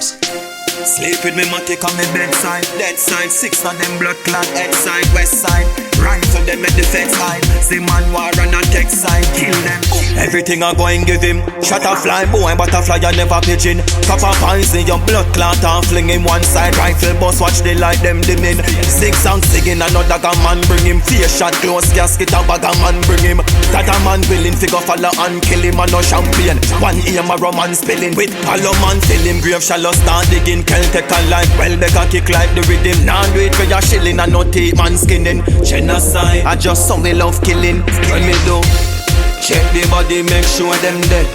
Vybz. Sleep with me, matic on me bedside. Dead side, 6 of them blood clot. Head side, west side. Rifle them at the fence side. See man war on a tech side. Kill them. Everything I go and give him. Shot a fly, boy, butterfly, I never pigeon. Cup of poison, your blood clot and fling him one side. Rifle bust, watch the light them dimming. 6 songs singing, another gun man bring him. Fear shot, close casket, a bag of man bring him. That a man willing, figure follow and kill him. And no champagne. One aim a rum and spilling. With hollow man fill him. Grave shallow start digging. Celtic a like, well, make a kick like the rhythm. Nah, do it for your shilling and no tape man skinning. Genocide, I just some me love killing. When me do, check the body, make sure them dead.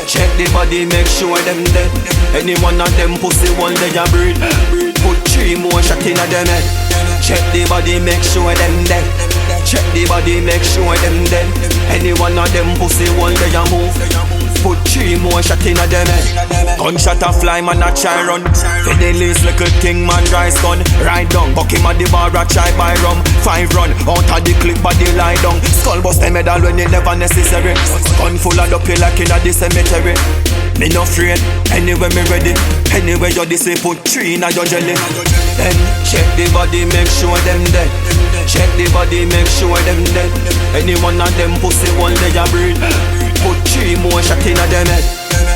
Check the body, make sure them dead. Any one of them pussy one day a breed. Put 3 more shot in a them head. Check the body, make sure them dead. Check the body, make sure them dead. Any one of them pussy one day a move. Put 3 more shot in a them head. Gunshot a fly, man a try run. Fidelis little thing, man dry gun. Ride down, buck him at the bar a try buy rum. 5 run, out of the clip body lie down. Skull bust the medal when it never necessary. Gun full of dope like in a the cemetery. Me no afraid, anyway me ready. Anyway you this way put 3 in a your jelly. Then check the body, make sure them dead. Check the body, make sure them dead. Any one of them pussy one day a breed. Put 3 more shot in a them head.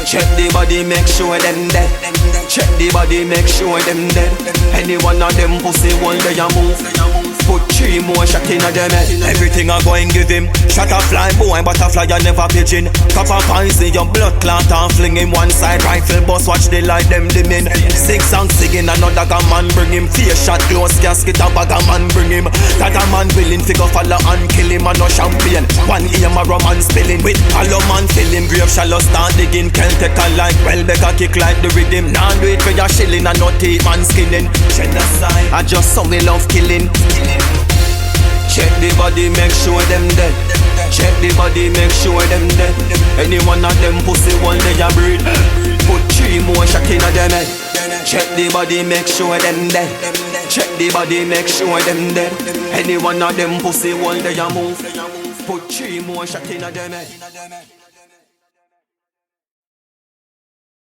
Check the body, make sure them dead. Check the body, make sure them dead. Any one of them pussy one day a move. Put 3 more shot in a them head. Everything I go and give him. Shot a fly, boy, butterfly, I never pigeon. Cup of poison, your blood clot and fling him one side. Rifle bust, watch the light them dimming. 6 songs singing, another gun man bring him. Fear shot, close casket, a bag of man bring him. That a man willing, figure follow and kill him. And no champagne, one aim a rum and spilling. With hollow man fill him, grave shallow start digging. Celtic a like, well, make a kick like the rhythm. Nah, do it for your shilling and no tape man skinning. Genocide, I just some me love killing. Check the body, make sure them dead. Check the body, make sure them dead. Any one of them pussy one day a breed. Put 3 more shot in a them head. Check the body, make sure them dead. Check the body, make sure them dead. Any one of them pussy one day a move. Put 3 more shot in a them head.